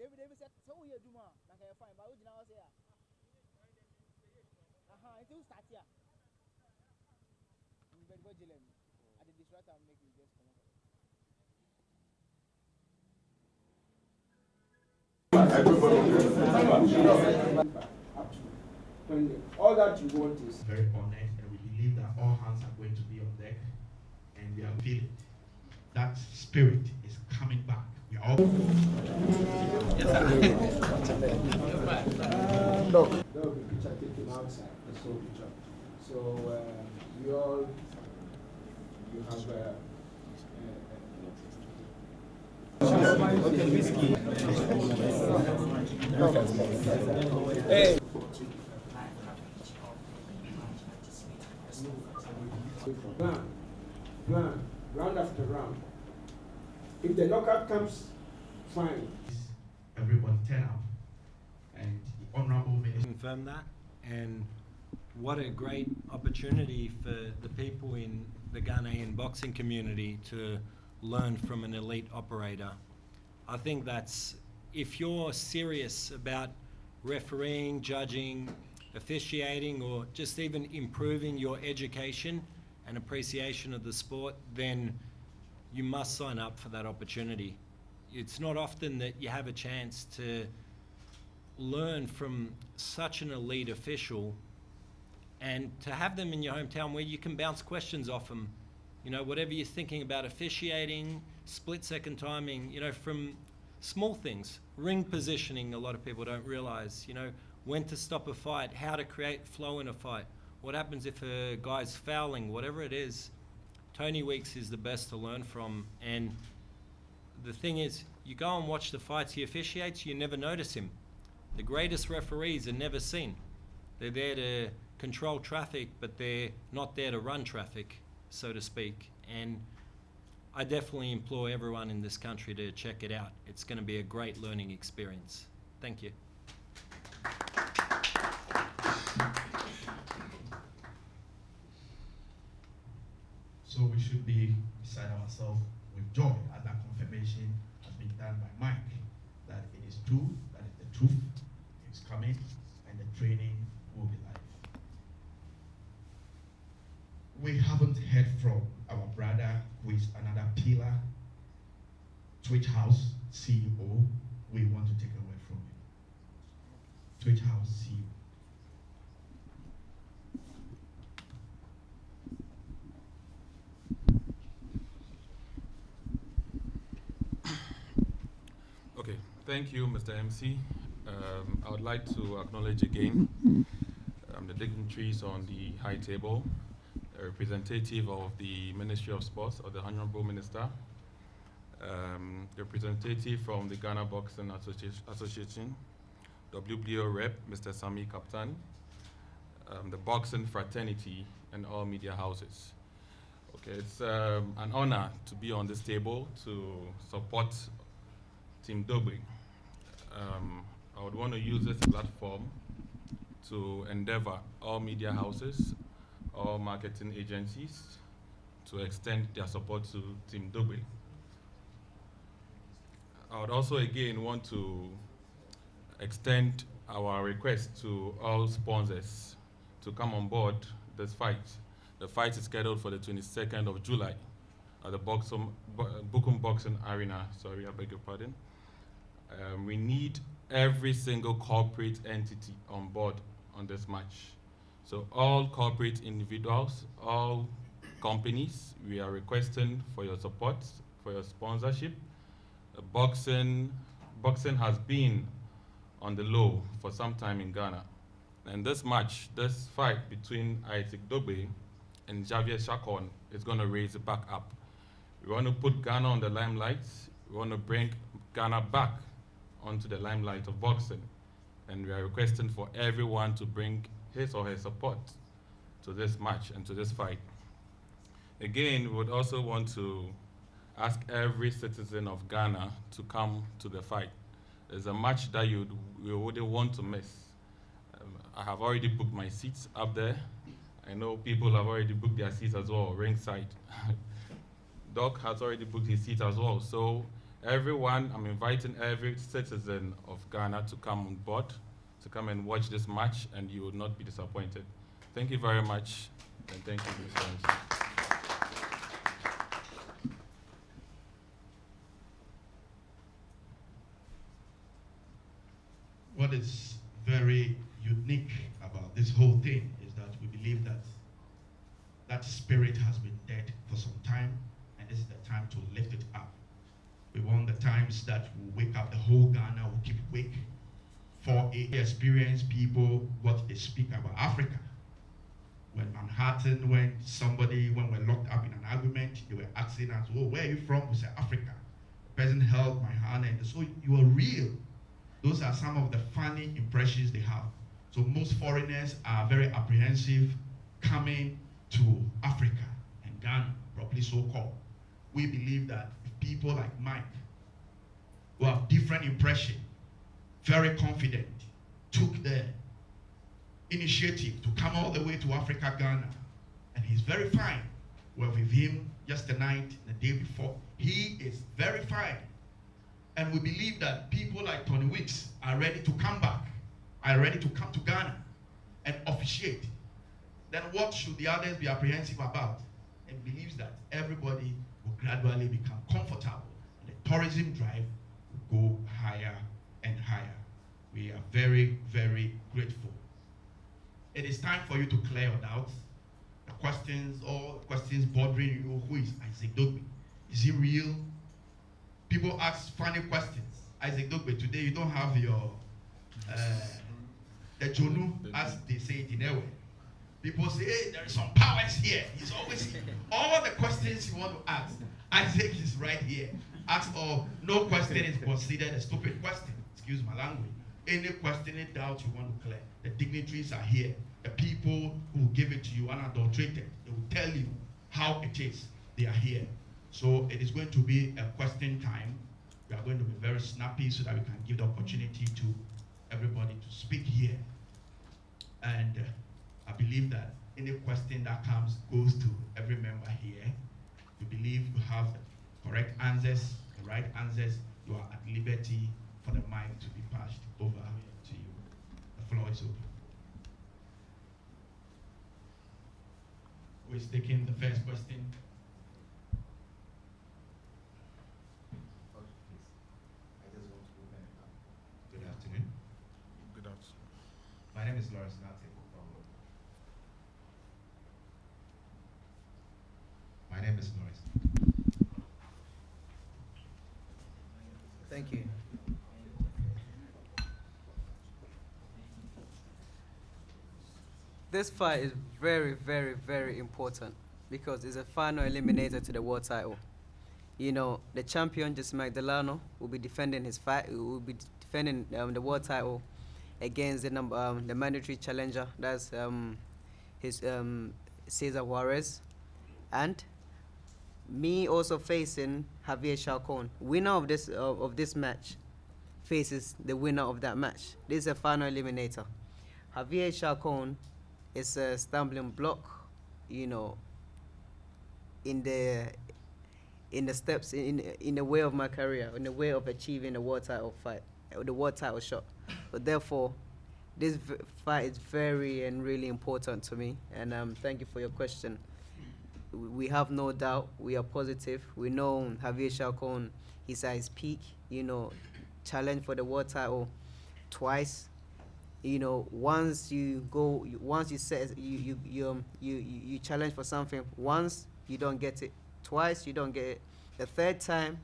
David said, so you do more. I can find out now. Say, it will start here. But what you let me? At the district, I'll make you just come on. All that you want is very honored, and we believe that all hands are going to be on deck, and we are feeling it. That spirit is coming back. We are all. Yes, sir. No. There will be picture taken outside. The sole picture. So you have. Okay, whiskey. Hey. Round after round. If the knockout comes, fine. Everybody turn up, and the honorable minister confirm that. And what a great opportunity for the people in the Ghanaian boxing community to learn from an elite operator. I think that's, if you're serious about refereeing, judging, officiating, or just even improving your education and appreciation of the sport, then you must sign up for that opportunity. It's not often that you have a chance to learn from such an elite official and to have them in your hometown where you can bounce questions off them. You know, whatever you're thinking about officiating, split-second timing, you know, from small things. Ring positioning, a lot of people don't realize, you know, when to stop a fight, how to create flow in a fight, what happens if a guy's fouling, whatever it is. Tony Weeks is the best to learn from. And the thing is, you go and watch the fights he officiates, you never notice him. The greatest referees are never seen. They're there to control traffic, but they're not there to run traffic, so to speak. And I definitely implore everyone in this country to check it out. It's going to be a great learning experience. Thank you. So we should be beside ourselves with joy as that confirmation has been done by Mike, that it is true, that is the truth, it's coming, and the training will be live. We haven't heard from our brother, who is another pillar, Twitch House CEO. We want to take a word from him. Twitch House CEO. Okay, thank you, Mr. MC. I would like to acknowledge again the dignitaries on the high table, a representative of the Ministry of Sports, or the Honorable Minister, representative from the Ghana Boxing Association, WBO rep, Mr. Sami Kaptan, the boxing fraternity, and all media houses. Okay, it's an honor to be on this table to support Team Dogboe. I would want to use this platform to endeavor all media houses, all marketing agencies to extend their support to Team Dogboe. I would also again want to extend our request to all sponsors to come on board this fight. The fight is scheduled for the 22nd of July at the Bukum Boxing Arena. Sorry, I beg your pardon. We need every single corporate entity on board on this match. So all corporate individuals, all companies, we are requesting for your support, for your sponsorship. Boxing has been on the low for some time in Ghana. And this match, this fight between Isaac Dogboe and Javier Chacon is going to raise it back up. We want to put Ghana on the limelight. We want to bring Ghana back onto the limelight of boxing. And we are requesting for everyone to bring his or her support to this match and to this fight. Again, we would also want to ask every citizen of Ghana to come to the fight. It's a match that you wouldn't want to miss. I have already booked my seats up there. I know people have already booked their seats as well, ringside. Doc has already booked his seat as well. So I'm inviting every citizen of Ghana to come on board, to come and watch this match, and you will not be disappointed. Thank you very much, and thank you, Mr. MC. What is very unique about this whole thing is that we believe that that spirit has been dead for some time, and this is the time to lift it up. We want the times that we wake up, the whole Ghana will keep awake for experienced people what they speak about Africa. When Manhattan, when we're locked up in an argument, they were asking us, oh, where are you from? We said, Africa. The person held my hand and so you are real. Those are some of the funny impressions they have. So most foreigners are very apprehensive coming to Africa and Ghana, properly so-called. We believe that if people like Mike, who have different impression, very confident, took the initiative to come all the way to Africa, Ghana, and he's very fine. We're with him just the night, the day before. He is very fine. And we believe that people like Tony Wicks are ready to come back, are ready to come to Ghana and officiate. Then what should the others be apprehensive about? And believes that everybody will gradually become comfortable and the tourism drive will go higher and higher. We are very, very grateful. It is time for you to clear your doubts. The questions, all questions bothering you, who is Isaac Dogboe? Is he real? People ask funny questions. Isaac Dogboe, today you don't have your, the Jonu, as they say it in Ewe. People say, hey, there is some powers here. He's always here. All the questions you want to ask, Isaac is right here. Ask all, no question is considered a stupid question. Excuse my language. Any question, any doubt you want to clear. The dignitaries are here. The people who give it to you unadulterated. They will tell you how it is. They are here. So it is going to be a question time. We are going to be very snappy so that we can give the opportunity to everybody to speak here. And I believe that any question that comes goes to every member here. We believe you have the correct answers, the right answers. You are at liberty for the mic to be passed over to you. The floor is open. Who is taking the first question? Good afternoon. Good afternoon. My name is Lawrence Nate. My name is Lawrence. Thank you. This fight is very, very, very important because it's a final eliminator to the world title. You know, the champion, just Mike Delano, will be defending his fight. Will be defending the world title against the mandatory challenger. That's his Cesar Juarez, and me also facing Javier Chacon. Winner of this match faces the winner of that match. This is a final eliminator. Javier Chacon is a stumbling block, you know, in the steps in the way of my career, in the way of achieving the world title fight, the world title shot. But therefore, this fight is very and really important to me. And thank you for your question. We have no doubt. We are positive. We know Javier Chacon is at his peak. You know, challenge for the world title twice. You know, once you challenge for something once, you don't get it. Twice, you don't get it. The third time,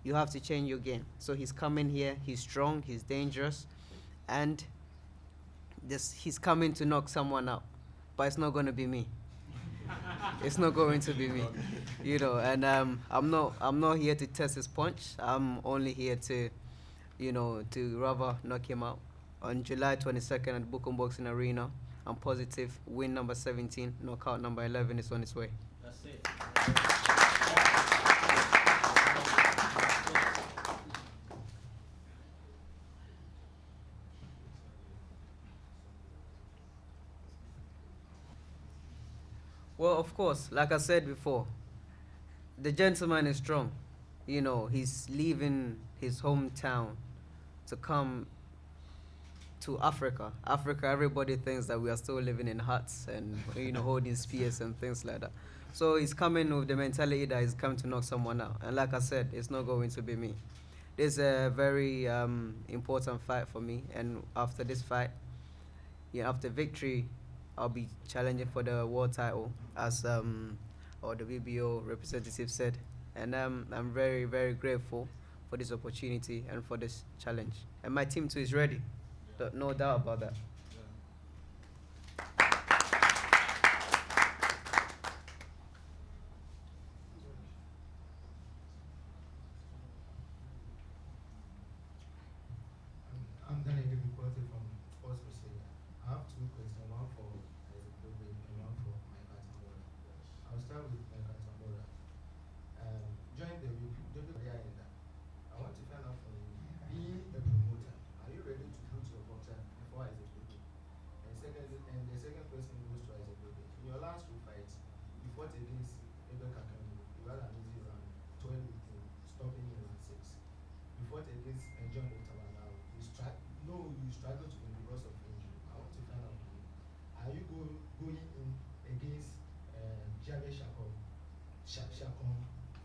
you have to change your game. So he's coming here. He's strong. He's dangerous, and he's coming to knock someone out. But it's not going to be me. It's not going to be me, you know. And I'm not here to test his punch. I'm only here to, you know, to rather knock him out. On July 22nd at Bukum Boxing Arena, I'm positive. Win number 17, knockout number 11 is on its way. That's it. Well, of course, like I said before, the gentleman is strong. you know, he's leaving his hometown to come to Africa. Africa, everybody thinks that we are still living in huts and, you know, holding spears and things like that. So he's coming with the mentality that he's come to knock someone out. And like I said, it's not going to be me. This is a very important fight for me. And after this fight, yeah, after victory, I'll be challenging for the world title, as or the WBO representative said. And I'm very, very grateful for this opportunity and for this challenge. And my team too is ready. No doubt about that. I'm Ghanaian reporter from Sports Procedure. I have two questions, one for Isaac Dogboe and one for Michael Tambora. I'll start with Michael Tambora. During the WBO, I want to find out from you, being a promoter, are you ready to put your boxer before Isaac Dogboe? And the second question goes to Isaac Dogboe. In your last two fights, you fought against Isaac Chacon. You had an easy round, 12-18, stopping in round 6. You fought against John Ottawa. You struggle to win because of injury. I want to find out from you, are you going in against Javier Chacon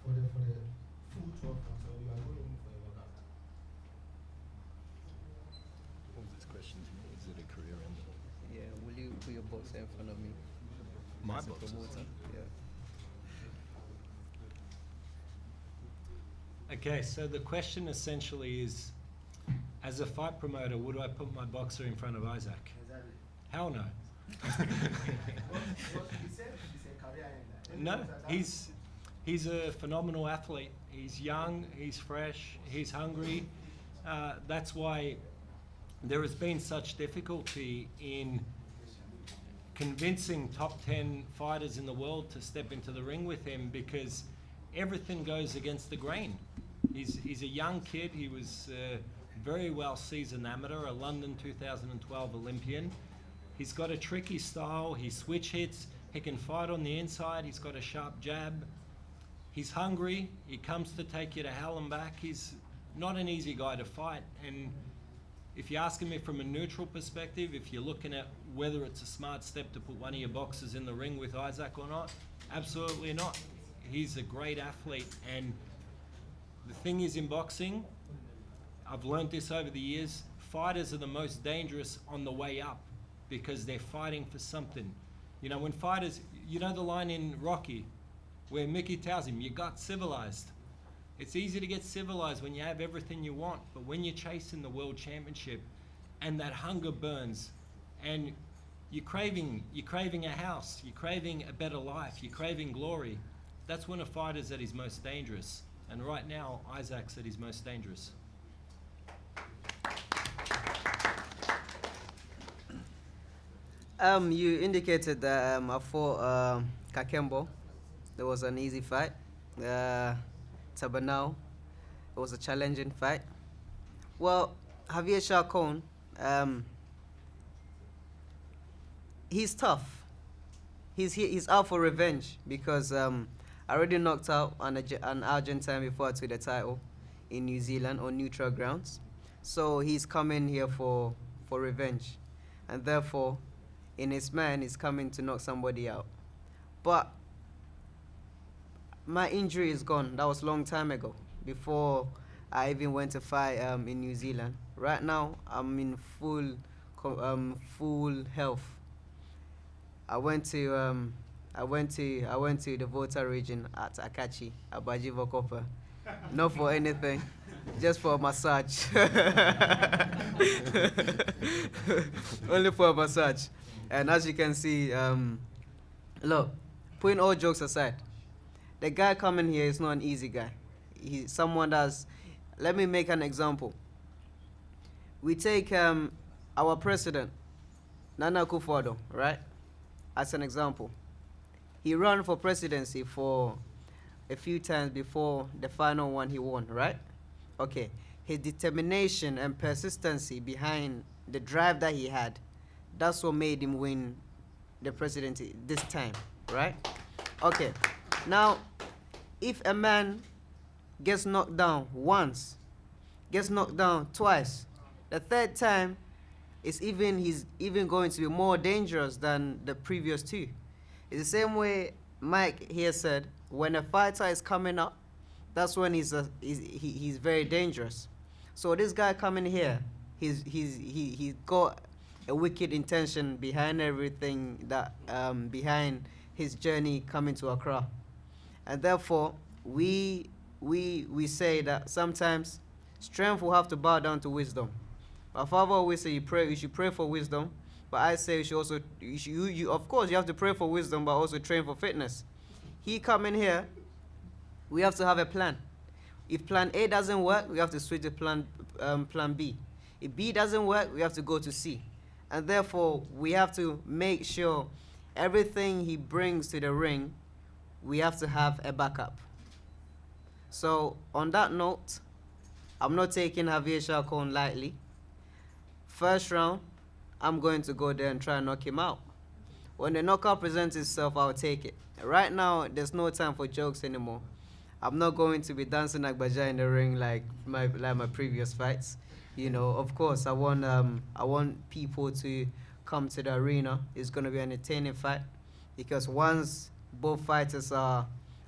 for the full 12 rounds, or you are going in for a knockout? What was this question to me? Is it a career ender? Yeah, will you put your boxer in front of me? My As a boxer? promoter? Yeah. Okay, so the question essentially is, as a fight promoter, would I put my boxer in front of Isaac? Exactly. Hell no. He said he's a career ender. No, he's a phenomenal athlete. He's young, he's fresh, he's hungry. That's why there has been such difficulty in convincing top 10 fighters in the world to step into the ring with him, because everything goes against the grain. He's a young kid. He was very well seasoned amateur, a London 2012 Olympian. He's got a tricky style. He switch hits. He can fight on the inside. He's got a sharp jab. He's hungry. He comes to take you to hell and back. He's not an easy guy to fight. And if you're asking me from a neutral perspective, if you're looking at whether it's a smart step to put one of your boxers in the ring with Isaac or not, absolutely not. He's a great athlete. And the thing is, in boxing, I've learned this over the years, fighters are the most dangerous on the way up because they're fighting for something. You know, when fighters, you know the line in Rocky where Mickey tells him, you got civilized. It's easy to get civilized when you have everything you want, but when you're chasing the world championship and that hunger burns and you're craving a house, you're craving a better life, you're craving glory, that's when a fighter's at his most dangerous. And right now, Isaac's at his most dangerous. You indicated that I fought Kakembo. There was an easy fight. Tabanao, it was a challenging fight. Well, Javier Chacon, he's tough. He's out for revenge because I already knocked out an Argentine before I took the title in New Zealand on neutral grounds. So he's coming here for revenge. And therefore, in his mind, he's coming to knock somebody out. But my injury is gone. That was a long time ago, before I even went to fight in New Zealand. Right now, I'm in full health. I went to the Volta region at Akachi, Abaji Vokopa, not for anything, just for a massage. Only for a massage. And as you can see, look, putting all jokes aside, the guy coming here is not an easy guy. He's someone that's, let me make an example. We take our president, Nana Akufo-Addo, right, as an example. He ran for presidency for a few times before the final one he won, right? Okay, his determination and persistency behind the drive that he had, that's what made him win the presidency this time, right? Okay, now, if a man gets knocked down once, gets knocked down twice, the third time he's even going to be more dangerous than the previous two. It's the same way Mike here said, when a fighter is coming up, that's when he's very dangerous. So this guy coming here, he's got a wicked intention behind everything that behind his journey coming to Accra, and therefore we say that sometimes strength will have to bow down to wisdom. My father always say you should pray for wisdom, but I say you should also of course you have to pray for wisdom, but also train for fitness. He coming here, we have to have a plan. If plan A doesn't work, we have to switch to plan B. If B doesn't work, we have to go to C. And therefore, we have to make sure everything he brings to the ring, we have to have a backup. So on that note, I'm not taking Javier Chacon lightly. First round, I'm going to go there and try and knock him out. When the knockout presents itself, I'll take it. Right now, there's no time for jokes anymore. I'm not going to be dancing like Baja in the ring like my previous fights. You know, of course, I want people to come to the arena. It's going to be an entertaining fight, because once both fighters are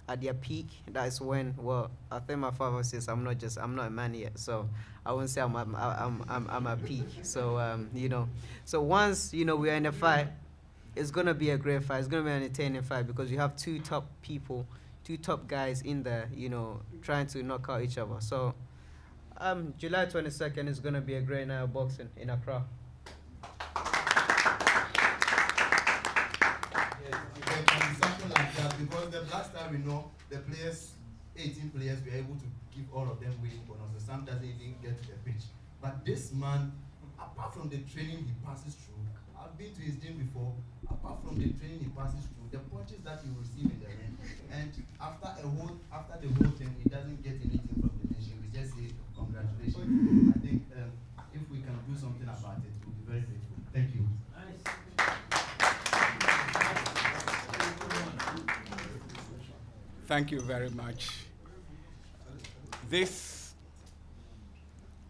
at their peak, that's when, well, I think my father says I'm not a man yet, so I won't say I'm at peak. So you know, so once we're in a fight, it's gonna be a great fight. It's gonna be an entertaining fight, because you have two top people, two top guys in there, trying to knock out each other. So July 22nd is gonna be a great night of boxing in Accra. Something like that, because the last time the players, 18 players, were able to give all of them winning bonuses. Some doesn't even get to the pitch. But this man, apart from the training he passes through, I've been to his gym before. Apart from the training he passes through, the punches that he receives in the ring, and after the whole thing, he doesn't get anything from the nation. We just say congratulations. I think if we can do something about it, we'll be very grateful. Thank you. Thank you very much. This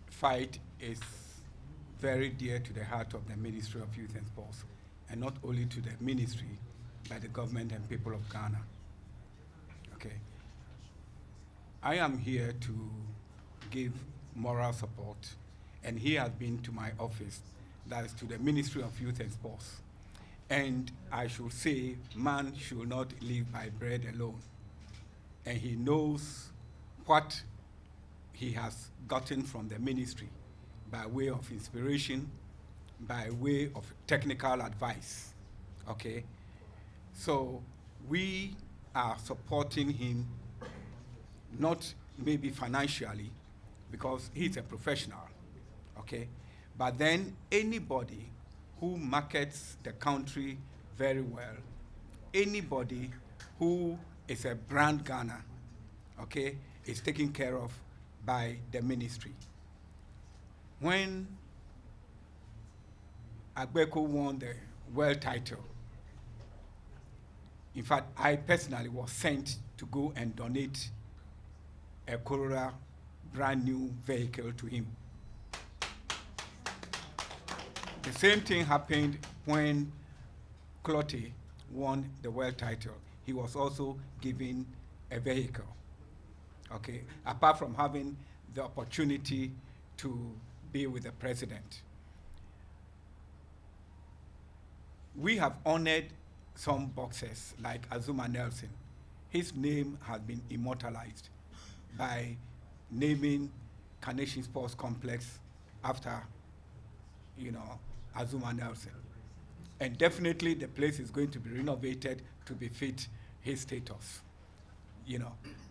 fight is very dear to the heart of the Ministry of Youth and Sports, and not only to the ministry, but the government and people of Ghana. Okay. I am here to give moral support, and he has been to my office, that is to the Ministry of Youth and Sports. And I should say, man should not live by bread alone. And he knows what he has gotten from the ministry by way of inspiration, by way of technical advice, okay? So we are supporting him, not maybe financially, because he's a professional, okay? But then anybody who markets the country very well, anybody who is a brand Ghana, okay, is taken care of by the ministry. When Agbeko won the world title, in fact, I personally was sent to go and donate a Corolla brand new vehicle to him. The same thing happened when Clottey won the world title. He was also given a vehicle, okay, apart from having the opportunity to be with the president. We have honored some boxers like Azuma Nelson. His name has been immortalized by naming Carnation Sports Complex after, Azuma Nelson. And definitely the place is going to be renovated to befit his status.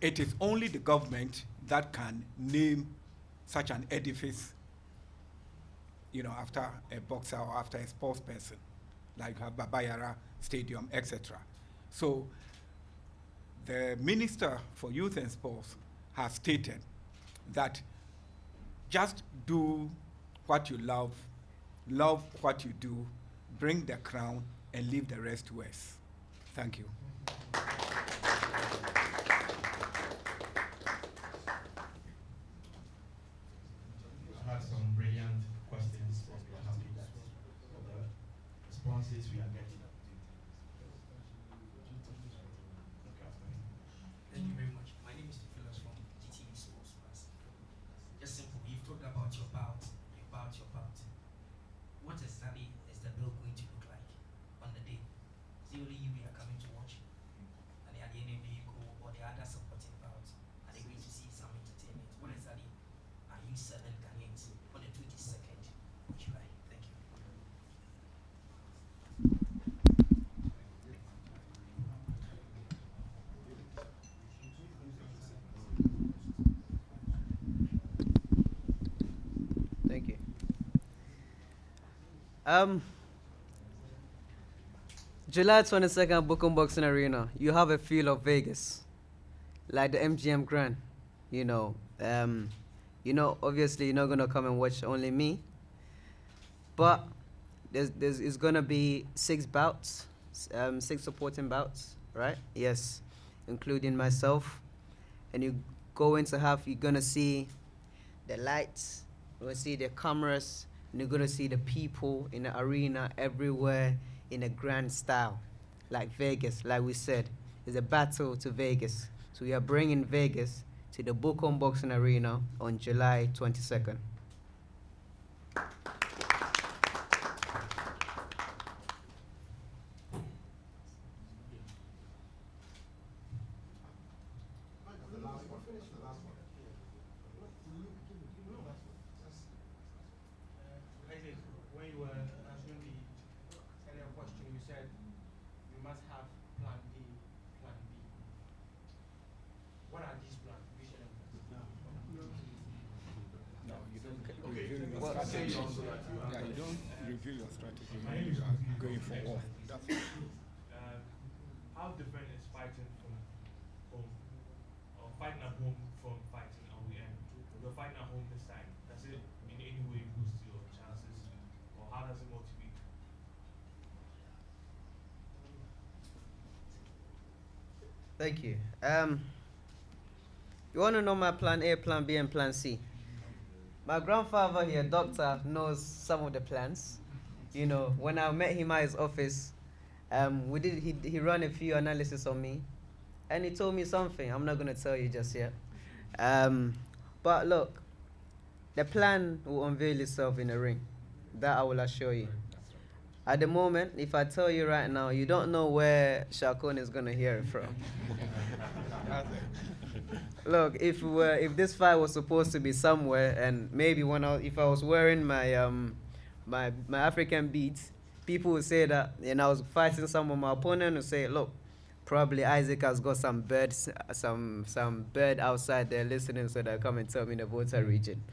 It is only the government that can name such an edifice, after a boxer or after a sports person, like Babayara Stadium, etc. So the Minister for Youth and Sports has stated that just do what you love what you do, bring the crown, and leave the rest to us. Thank you. had some brilliant questions, and we are happy that for the responses we are getting. Thank you very much. My name is Theophilus from GTV Sports Plus. Just simple, you've talked about your bout. What exactly is the bill going to look like on the day? Is it only you we are coming to watch? And at the end of the vehicle or the other supporting bouts? Are they going to see some entertainment? What exactly are you serving Ghanaians on the 22nd of July? Thank you. Thank you. July 22nd, Bookham Boxing Arena. You have a feel of Vegas, like the MGM Grand. Obviously you're not gonna come and watch only me, but it's gonna be 6 bouts, 6 supporting bouts, right? Yes, including myself. And you're gonna see the lights, you're gonna see the cameras, and you're gonna see the people in the arena everywhere in a grand style, like Vegas. Like we said, it's a battle to Vegas. So we are bringing Vegas to the Bookham Boxing Arena on July 22nd. Isaac, when you were answering the earlier question, you said you must have plan A, plan B. What are these plans? Can you share them with us? No, you don't Okay. reveal your Well, strategy. say your Yeah, you don't reveal your strategy when you are going for war. That's How different is fighting from home, or fighting at home from fighting away? And you're fighting at home this time. Does it in any way boost your chances, or how does it motivate? Thank you. You want to know my plan A, plan B, and plan C? My grandfather here, doctor, knows some of the plans. When I met him at his office, he ran a few analysis on me, and he told me something. I'm not going to tell you just yet. But look, the plan will unveil itself in the ring. That I will assure you. At the moment, if I tell you right now, you don't know where Chacon is going to hear it from. Look, if this fight was supposed to be somewhere, and maybe if I was wearing my my African beads, people would say that, and I was fighting some of my opponent would say, look, probably Isaac has got some birds, some bird outside there listening, so they'll come and tell me in the Volta region.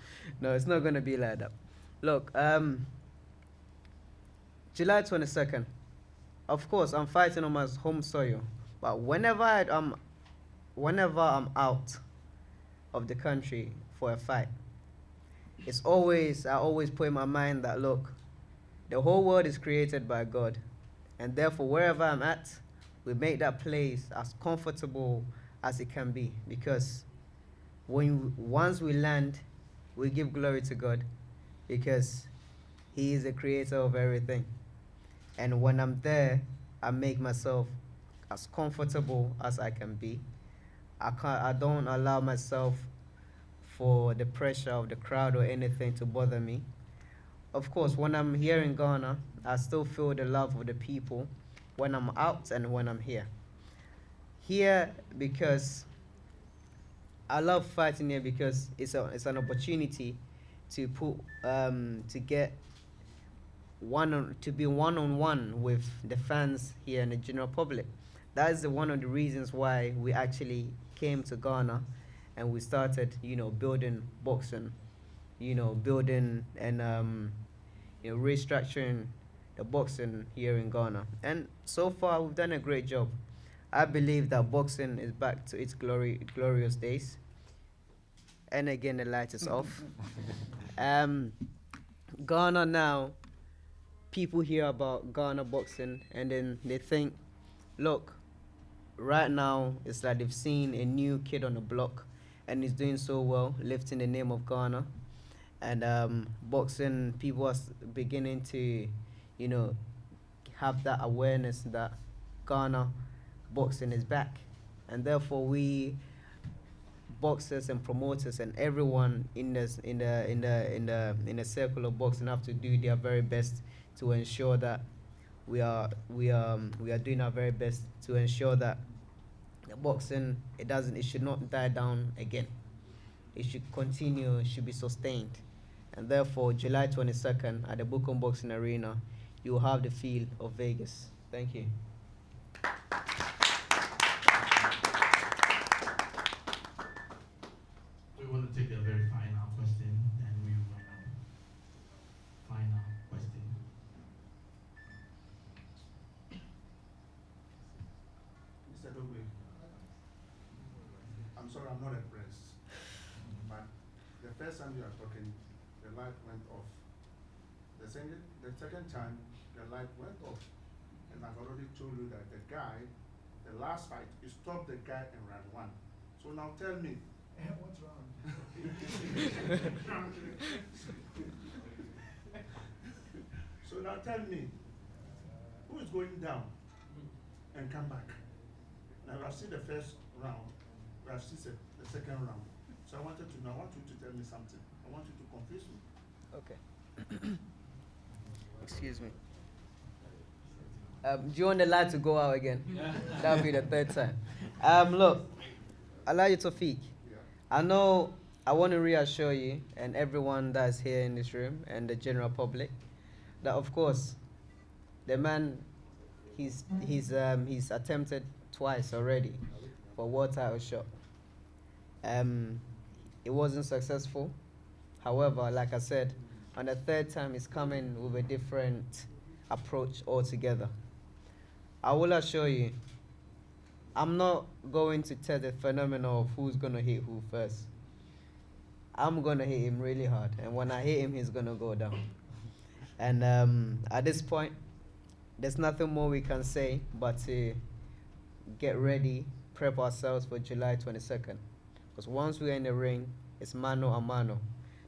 No, it's not going to be like that. Look, July 22nd, of course, I'm fighting on my home soil, but whenever I'm out of the country for a fight, I always put in my mind that, look, the whole world is created by God, and therefore wherever I'm at, we make that place as comfortable as it can be, because once we land, we give glory to God, because He is the creator of everything. And when I'm there, I make myself as comfortable as I can be. I don't allow myself for the pressure of the crowd or anything to bother me. Of course, when I'm here in Ghana, I still feel the love of the people when I'm out and when I'm here. Here, because I love fighting here, because it's an opportunity to be one-on-one with the fans here and the general public. That is one of the reasons why we actually came to Ghana, and we started, building boxing, building and restructuring the boxing here in Ghana. And so far, we've done a great job. I believe that boxing is back to its glorious days. And again, the light is off. Ghana now, people hear about Ghana boxing, and then they think, look, right now it's like they've seen a new kid on the block, and he's doing so well, lifting the name of Ghana. and boxing people are beginning to, you know, have that awareness that Ghana boxing is back, and therefore we boxers and promoters and everyone in the circle of boxing have to do their very best to ensure that we are doing our very best to ensure that the boxing it should not die down again. It should continue, it should be sustained. And therefore, July 22nd at the Bukom Boxing Arena, you will have the feel of Vegas. Thank you. We want to take the very final question, and we want a final question. Mr. Dogboe, I'm sorry, I'm not impressed. But the first time you are talking, the light went off. The second time, the light went off. And I've already told you that the last fight, you stopped the guy in round 1. So now tell me. What's wrong? So now tell me, who is going down and come back? Now I've seen the first round, we have seen the second round. So I want you to tell me something. I want you to confuse me. Okay. Excuse me. Do you want the light to go out again? That'll be the third time. Look, allow you to speak. I know I want to reassure you and everyone that's here in this room and the general public that, of course, the man, he's attempted twice already for world title shot. It wasn't successful. However, like I said, on the third time, he's coming with a different approach altogether. I will assure you, I'm not going to tell the phenomenon of who's going to hit who first. I'm going to hit him really hard, and when I hit him, he's going to go down. And at this point, there's nothing more we can say but to get ready, prep ourselves for July 22nd. Because once we're in the ring, it's mano a mano.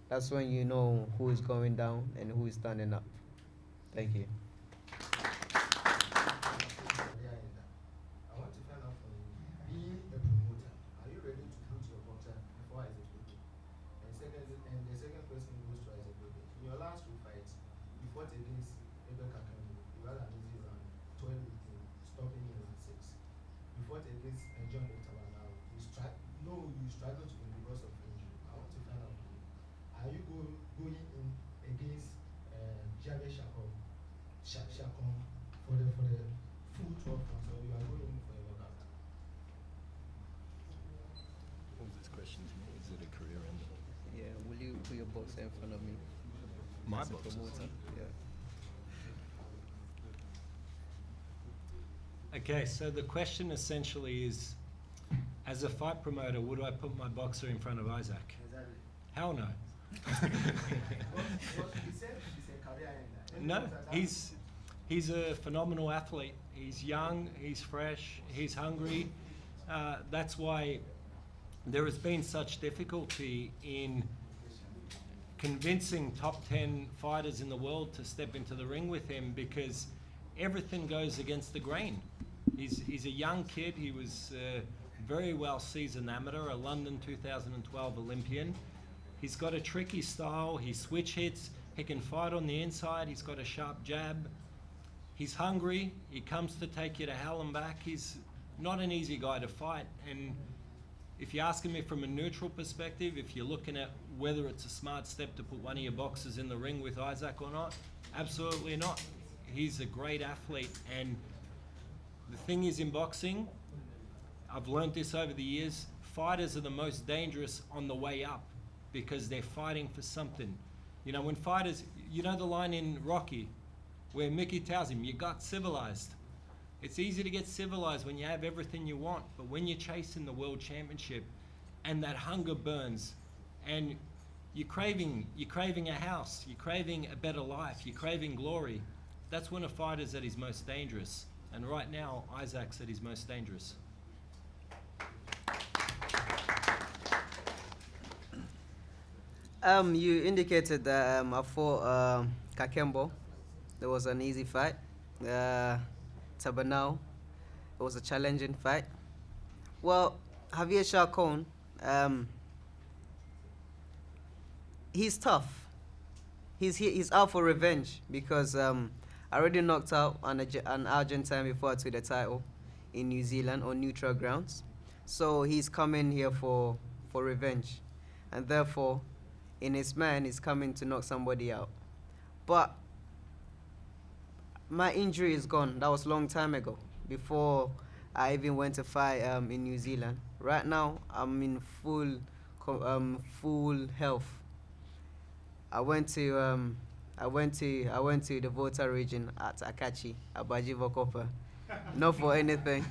That's when you know who is going down and who is standing up. Thank you. I want to find out from you, being a promoter, are you ready to put your boxer before Isaac Dogboe? And the second question goes to Isaac Dogboe. In your last 2 fights, you fought against Isaac Dogboe. You had an easy round, 12-18, stopping in 6. You fought against John Ottawa now. You struggled to win because of injury. I want to find out from you, are you going in against Javier Chacon for the full 12 rounds, or you are going in for a knockout? What was this question to me? Is it a career ender? Yeah, will you put your boxer in front of me? My As a boxer? promoter? Yeah. Okay, so the question essentially is, as a fight promoter, would I put my boxer in front of Isaac? Exactly. Hell no. He said he's a career ender. No, he's a phenomenal athlete. He's young, he's fresh, he's hungry. That's why there has been such difficulty in convincing top 10 fighters in the world to step into the ring with him, because everything goes against the grain. He's a young kid. He was very well seasoned amateur, a London 2012 Olympian. He's got a tricky style. He switch hits. He can fight on the inside. He's got a sharp jab. He's hungry. He comes to take you to hell and back. He's not an easy guy to fight. And if you're asking me from a neutral perspective, if you're looking at whether it's a smart step to put one of your boxers in the ring with Isaac or not, absolutely not. He's a great athlete. And the thing is, in boxing, I've learned this over the years, fighters are the most dangerous on the way up because they're fighting for something. You know, when fighters, you know the line in Rocky where Mickey tells him, you got civilized. It's easy to get civilized when you have everything you want, but when you're chasing the world championship and that hunger burns and you're craving a house, you're craving a better life, you're craving glory, that's when a fighter's at his most dangerous. And right now, Isaac's at his most dangerous. You indicated that I fought Kakembo. There was an easy fight. Tabanao. It was a challenging fight. Well, Javier Chacon, he's tough. He's out for revenge because I already knocked out an Argentine before I took the title in New Zealand on neutral grounds. So he's coming here for revenge. And therefore, in his mind, he's coming to knock somebody out. But my injury is gone. That was a long time ago, before I even went to fight in New Zealand. Right now, I'm in full health. I went to the Volta region at Akachi, Abajivo Copper. Not for anything,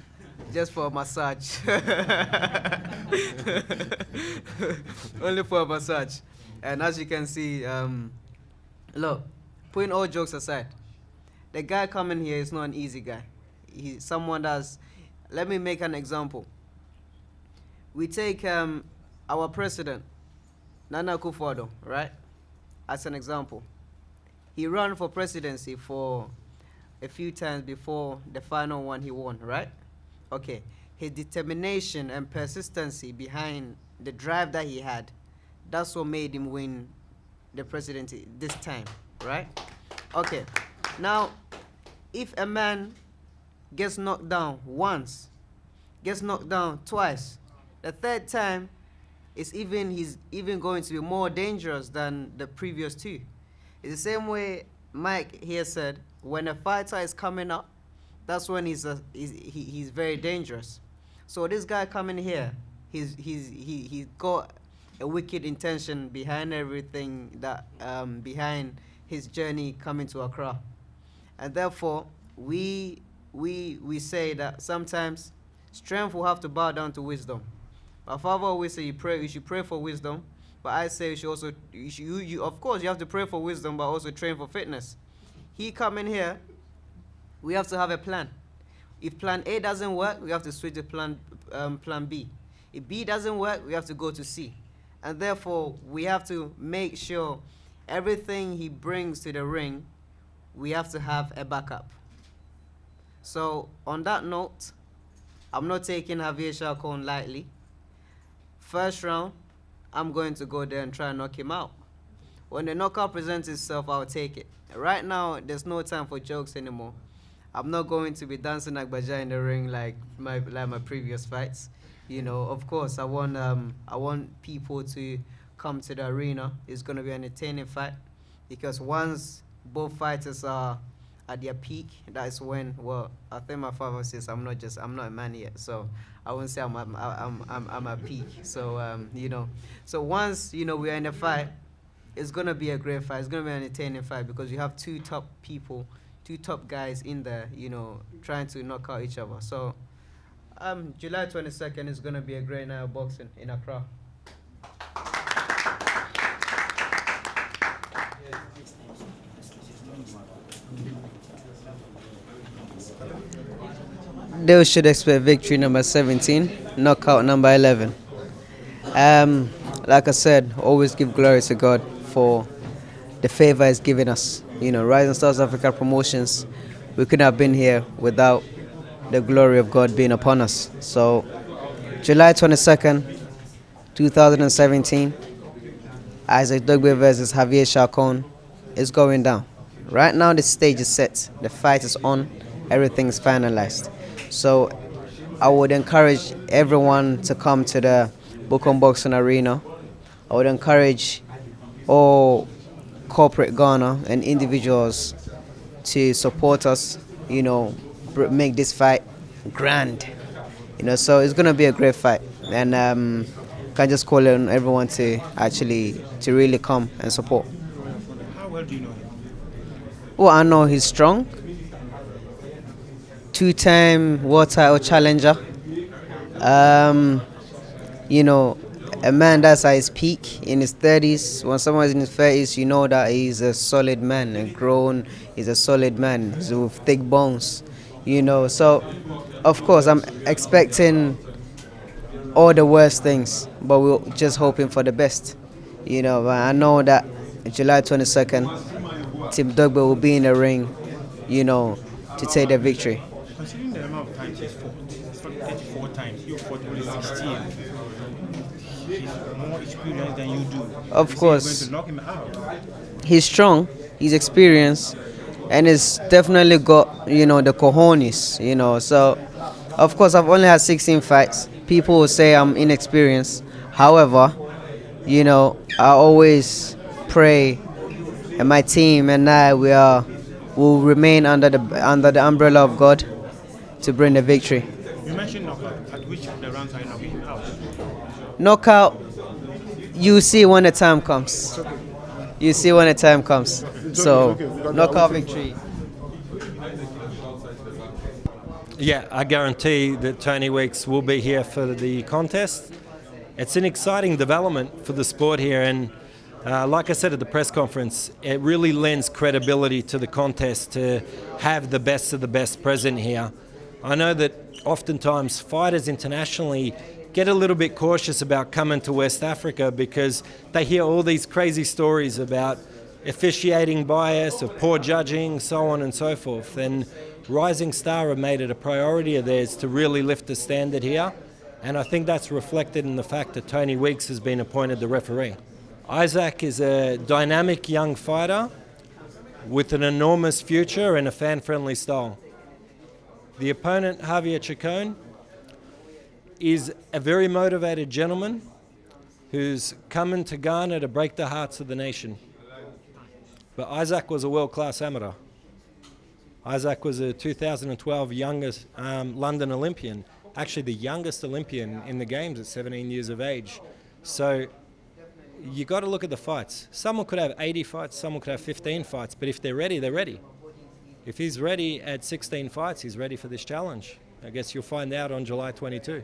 just for a massage. Only for a massage. And as you can see, look, putting all jokes aside, the guy coming here is not an easy guy. He's someone that's, let me make an example. We take our president, Nana Akufo-Addo, right, as an example. He ran for presidency for a few times before the final one he won, right? Okay. His determination and persistency behind the drive that he had, that's what made him win the presidency this time, right? Okay. Now, if a man gets knocked down once, gets knocked down twice, the third time he's even going to be more dangerous than the previous two. It's the same way Mike here said, when a fighter is coming up, that's when he's very dangerous. So this guy coming here, he's got a wicked intention behind everything that behind his journey coming to Accra, and therefore we say that sometimes strength will have to bow down to wisdom. My father always say you should pray for wisdom, but I say you should also of course you have to pray for wisdom, but also train for fitness. He coming here, we have to have a plan. If plan A doesn't work, we have to switch to plan B. If B doesn't work, we have to go to C. And therefore, we have to make sure everything he brings to the ring, we have to have a backup. So on that note, I'm not taking Javier Chacon lightly. First round, I'm going to go there and try and knock him out. When the knockout presents itself, I'll take it. Right now, there's no time for jokes anymore. I'm not going to be dancing like Baja in the ring like my previous fights. You know, of course, I want people to come to the arena. It's going to be an entertaining fight, because once both fighters are at their peak, that's when, well, I think my father says I'm not a man yet, so I won't say I'm at peak. So you know, so once we're in a fight, it's gonna be a great fight. It's gonna be an entertaining fight, because you have two top people, two top guys in there, trying to knock out each other. So July 22nd is gonna be a great night of boxing in Accra. They should expect victory number 17, knockout number 11. Like I said, always give glory to God for the favor He's given us. Rising Stars Africa Promotions, we couldn't have been here without the glory of God being upon us. So, July 22nd, 2017, Isaac Dogboe versus Javier Chacon is going down. Right now, the stage is set. The fight is on. Everything is finalized. So I would encourage everyone to come to the Bukom Boxing Arena. I would encourage all corporate Ghana and individuals to support us, make this fight grand. So it's going to be a great fight. And can just call on everyone to really come and support. How well do you know him? Well, I know he's strong. Two-time world title challenger. A man that's at his peak in his 30s. When someone's in his 30s, you know that he's a solid man, he's a solid man. He's with thick bones, So, of course, I'm expecting all the worst things, but we're just hoping for the best. You know, but I know that July 22nd, Team Dogboe will be in the ring, you know, to take the victory. Considering the amount of times he's fought 34 times, you fought only 16. He's more experienced than you do. Of You say course. you're going to knock him out. He's strong, he's experienced, and he's definitely got, you know, the cojones, you know. So, of course, I've only had 16 fights. People will say I'm inexperienced. However, you know, I always pray, and my team and I, will remain under the umbrella of God to bring the victory. You mentioned knockout. At which of the rounds are you knocking him out? Knockout, you see when the time comes. You see when the time comes. So, knockout victory. Yeah, I guarantee that Tony Weeks will be here for the contest. It's an exciting development for the sport here, and like I said at the press conference, it really lends credibility to the contest to have the best of the best present here. I know that oftentimes fighters internationally get a little bit cautious about coming to West Africa because they hear all these crazy stories about officiating bias, of poor judging, so on and so forth. And Rising Star have made it a priority of theirs to really lift the standard here. And I think that's reflected in the fact that Tony Weeks has been appointed the referee. Isaac is a dynamic young fighter with an enormous future and a fan-friendly style. The opponent, Javier Chacon, is a very motivated gentleman who's coming to Ghana to break the hearts of the nation. But Isaac was a world-class amateur. Isaac was a 2012 youngest London Olympian, actually the youngest Olympian in the games at 17 years of age. So you got to look at the fights. Someone could have 80 fights, someone could have 15 fights, but if they're ready, they're ready. If he's ready at 16 fights, he's ready for this challenge. I guess you'll find out on July 22.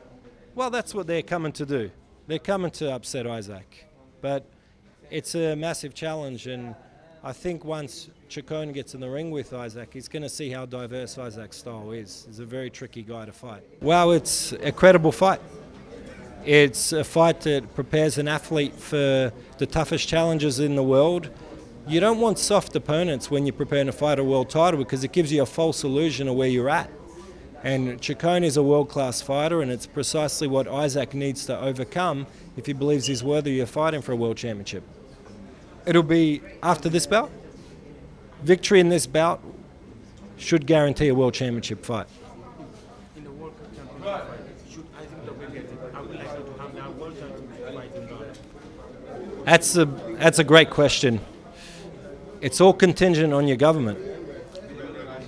Well, that's what they're coming to do. They're coming to upset Isaac. But it's a massive challenge, and I think once Chacon gets in the ring with Isaac, he's going to see how diverse Isaac's style is. He's a very tricky guy to fight. Wow, it's a credible fight. It's a fight that prepares an athlete for the toughest challenges in the world. You don't want soft opponents when you're preparing to fight a world title because it gives you a false illusion of where you're at. And Chacon is a world-class fighter, and it's precisely what Isaac needs to overcome if he believes he's worthy of fighting for a world championship. It'll be after this bout. Victory in this bout should guarantee a world championship fight. In the World Cup Championship fight, should Isaac Dogboe get it? Are we likely to have that World Championship fight in Ghana? That's a great question. It's all contingent on your government.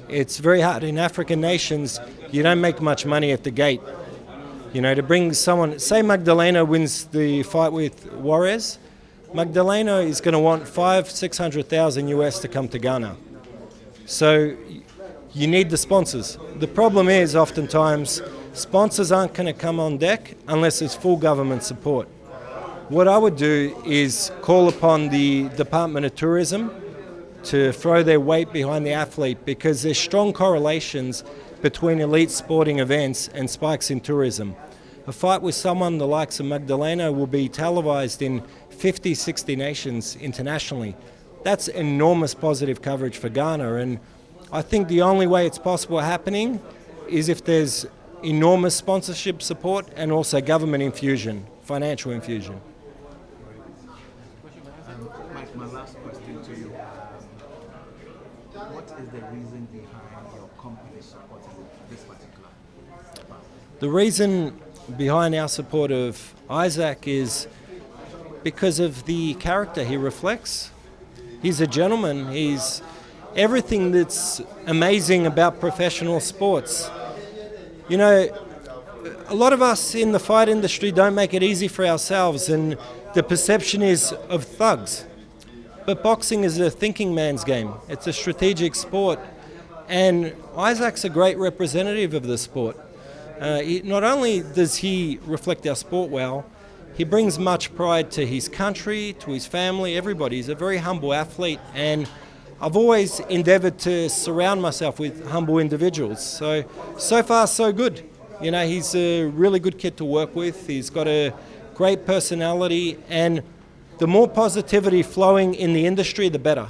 It's very hard. In African nations, you don't make much money at the gate. You know, to bring someone, say Magdalena wins the fight with Juarez, Magdalena is going to want $500,000-600,000 US to come to Ghana. So you need the sponsors. The problem is oftentimes sponsors aren't going to come on deck unless there's full government support. What I would do is call upon the Department of Tourism to throw their weight behind the athlete because there's strong correlations between elite sporting events and spikes in tourism. A fight with someone the likes of Magdalena will be televised in 50, 60 nations internationally. That's enormous positive coverage for Ghana, and I think the only way it's possible happening is if there's enormous sponsorship support and also government infusion, financial infusion. Mike, my last question to you. What is the reason behind your company supporting this particular bout? The reason behind our support of Isaac is because of the character he reflects. He's a gentleman. He's everything that's amazing about professional sports. You know, a lot of us in the fight industry don't make it easy for ourselves, and the perception is of thugs. But boxing is a thinking man's game. It's a strategic sport, and Isaac's a great representative of the sport. Not only does he reflect our sport well, he brings much pride to his country, to his family, everybody. He's a very humble athlete, and I've always endeavoured to surround myself with humble individuals. So far, so good. You know, he's a really good kid to work with. He's got a great personality, and the more positivity flowing in the industry, the better.